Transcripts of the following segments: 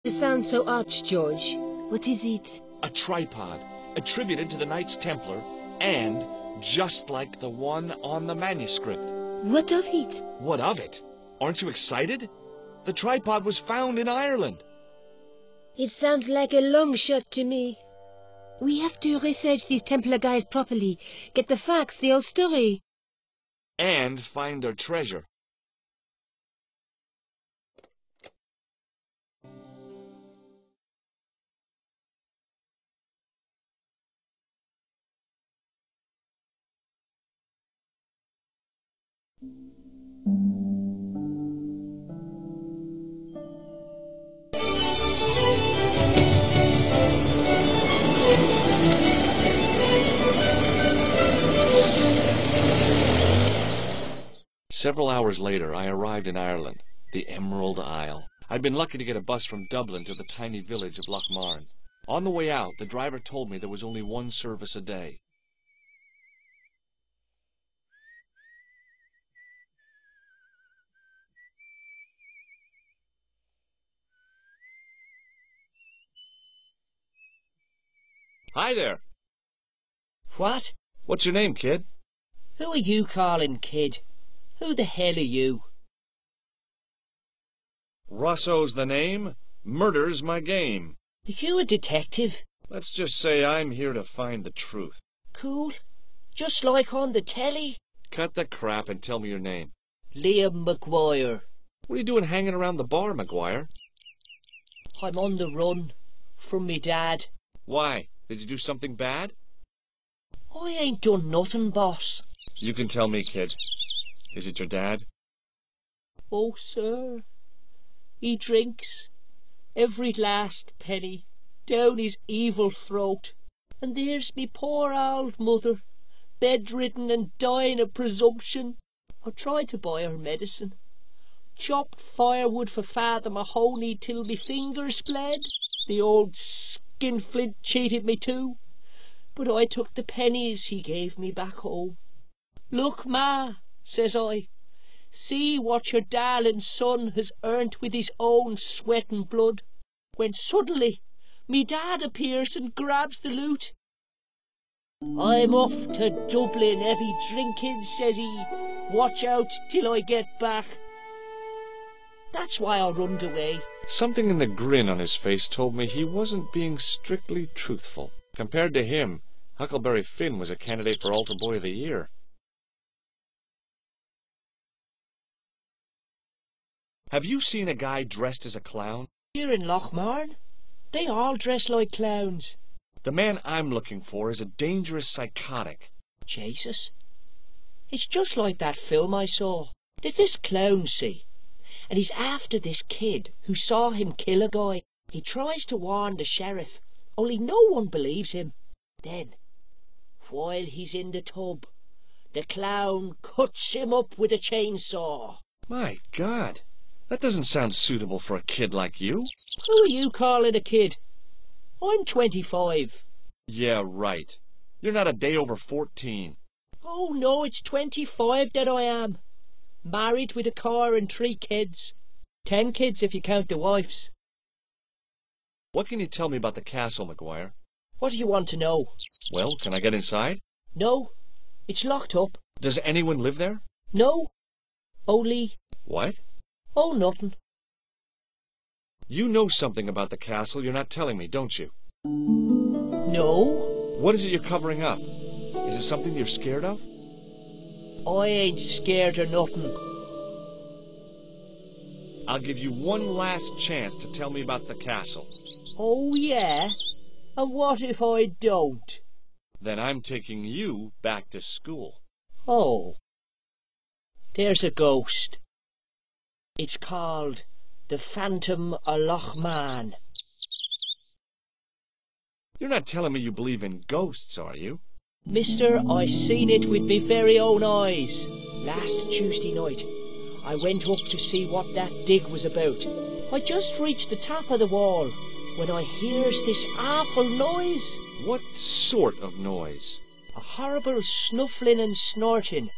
It sounds so arch, George. What is it? A tripod, attributed to the Knights Templar, and just like the one on the manuscript. What of it? What of it? Aren't you excited? The tripod was found in Ireland. It sounds like a long shot to me. We have to research these Templar guys properly, get the facts, the whole story. And find their treasure. Several hours later, I arrived in Ireland, the Emerald Isle. I'd been lucky to get a bus from Dublin to the tiny village of Lochmarn. On the way out, the driver told me there was only one service a day. Hi there. What? What's your name, kid? Who are you calling kid? Who the hell are you? Rosso's the name. Murder's my game. Are you a detective? Let's just say I'm here to find the truth. Cool. Just like on the telly. Cut the crap and tell me your name. Liam McGuire. What are you doing hanging around the bar, McGuire? I'm on the run from me dad. Why? Did you do something bad? I ain't done nothing, boss. You can tell me, kid. Is it your dad? Oh, sir. He drinks every last penny down his evil throat. And there's me poor old mother, bedridden and dying of presumption. I tried to buy her medicine. Chopped firewood for Father Mahoney till me fingers bled. The old skinflint cheated me too. But I took the pennies he gave me back home. Look, Ma, says I, see what your darling son has earned with his own sweat and blood. When suddenly me dad appears and grabs the loot. I'm off to Dublin heavy drinking, says he. Watch out till I get back. That's why I runned away. Something in the grin on his face told me he wasn't being strictly truthful. Compared to him, Huckleberry Finn was a candidate for Altar Boy of the Year. Have you seen a guy dressed as a clown? Here in Lochmarn, they all dress like clowns. The man I'm looking for is a dangerous psychotic. Jesus. It's just like that film I saw. There's this clown, see, and he's after this kid who saw him kill a guy. He tries to warn the sheriff, only no one believes him. Then, while he's in the tub, the clown cuts him up with a chainsaw. My God, that doesn't sound suitable for a kid like you. Who are you calling a kid? I'm 25. Yeah, right. You're not a day over 14. Oh no, it's 25 that I am. Married with a car and 3 kids. 10 kids if you count the wives. What can you tell me about the castle, McGuire? What do you want to know? Well, can I get inside? No, it's locked up. Does anyone live there? No, only... What? Oh, nothing. You know something about the castle you're not telling me, don't you? No. What is it you're covering up? Is it something you're scared of? I ain't scared of nothing. I'll give you one last chance to tell me about the castle. Oh, yeah? And what if I don't? Then I'm taking you back to school. Oh. There's a ghost. It's called the Phantom of Lochmarn. You're not telling me you believe in ghosts, are you? Mister, I seen it with me very own eyes. Last Tuesday night, I went up to see what that dig was about. I just reached the top of the wall when I hears this awful noise. What sort of noise? A horrible snuffling and snorting,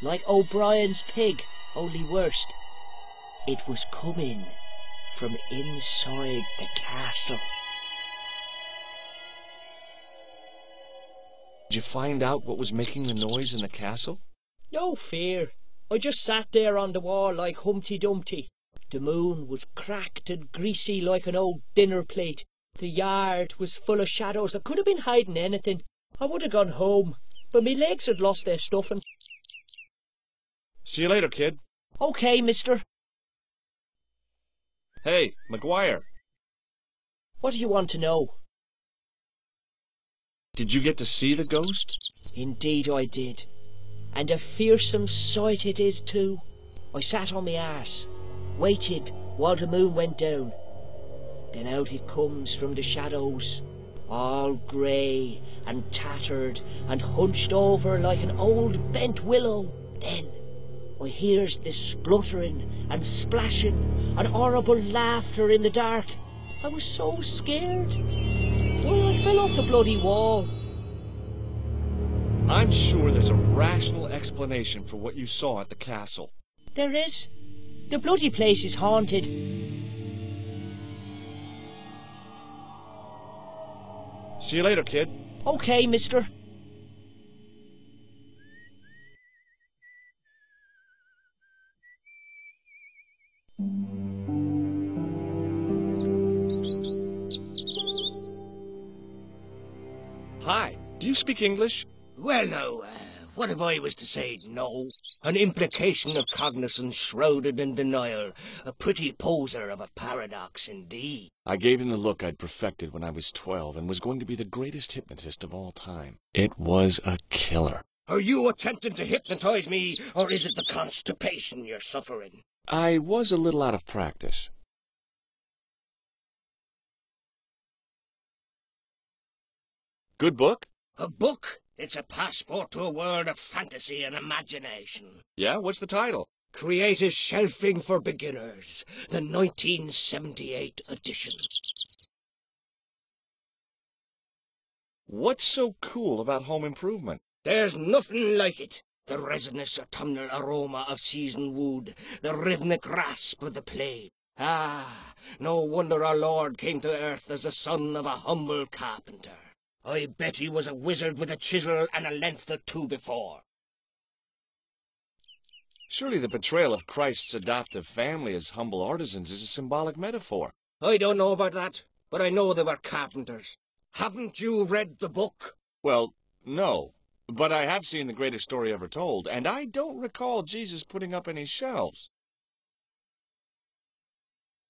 like O'Brien's pig, only worst. It was coming from inside the castle. Did you find out what was making the noise in the castle? No fear. I just sat there on the wall like Humpty Dumpty. The moon was cracked and greasy like an old dinner plate. The yard was full of shadows. I could have been hiding anything. I would have gone home, but my legs had lost their stuffing. See you later, kid. Okay, mister. Hey, McGuire. What do you want to know? Did you get to see the ghost? Indeed I did. And a fearsome sight it is too. I sat on my arse, waited while the moon went down. Then out it comes from the shadows, all grey and tattered and hunched over like an old bent willow. Then I hears this spluttering and splashing and horrible laughter in the dark. I was so scared. Why, I fell off the bloody wall. I'm sure there's a rational explanation for what you saw at the castle. There is. The bloody place is haunted. See you later, kid. Okay, mister. Hi, do you speak English? Well, now, what if I was to say no? An implication of cognizance shrouded in denial. A pretty poser of a paradox indeed. I gave him the look I'd perfected when I was 12 and was going to be the greatest hypnotist of all time. It was a killer. Are you attempting to hypnotize me, or is it the constipation you're suffering? I was a little out of practice. Good book? A book? It's a passport to a world of fantasy and imagination. Yeah, what's the title? Creative Shelving for Beginners, the 1978 edition. What's so cool about home improvement? There's nothing like it. The resinous autumnal aroma of seasoned wood, the rhythmic rasp of the plane. Ah, no wonder our Lord came to earth as the son of a humble carpenter. I bet he was a wizard with a chisel and a length or two before. Surely the portrayal of Christ's adoptive family as humble artisans is a symbolic metaphor. I don't know about that, but I know they were carpenters. Haven't you read the book? Well, no. But I have seen The Greatest Story Ever Told, and I don't recall Jesus putting up any shelves.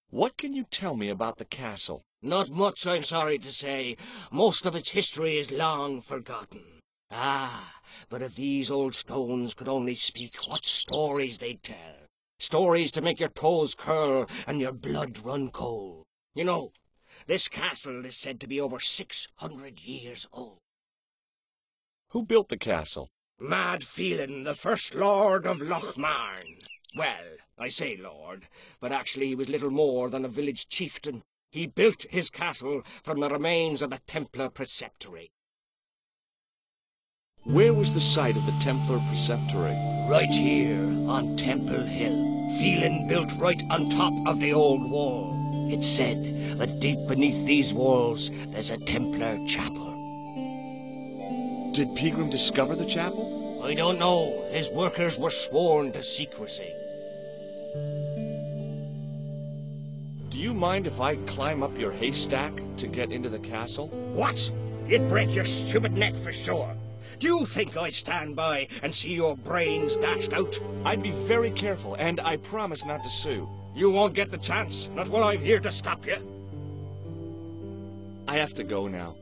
What can you tell me about the castle? Not much, I'm sorry to say. Most of its history is long forgotten. Ah, but if these old stones could only speak, what stories they'd tell. Stories to make your toes curl and your blood run cold. You know, this castle is said to be over 600 years old. Who built the castle? Mad Phelan, the first Lord of Lochmarn. Well, I say lord, but actually he was little more than a village chieftain. He built his castle from the remains of the Templar preceptory. Where was the site of the Templar preceptory? Right here, on Temple Hill. Phelan built right on top of the old wall. It's said that deep beneath these walls, there's a Templar chapel. Did Pegram discover the chapel? I don't know. His workers were sworn to secrecy. Do you mind if I climb up your haystack to get into the castle? What? You'd break your stupid neck for sure. Do you think I'd stand by and see your brains dashed out? I'd be very careful, and I promise not to sue. You won't get the chance, not while I'm here to stop you. I have to go now.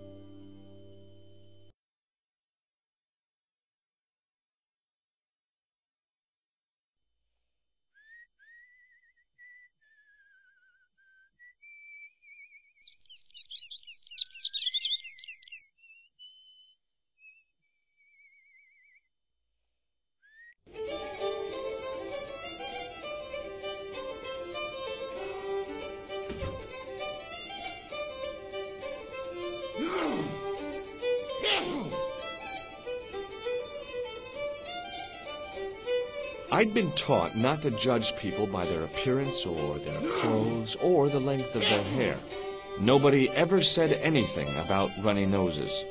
I'd been taught not to judge people by their appearance or their clothes or the length of their hair. Nobody ever said anything about runny noses.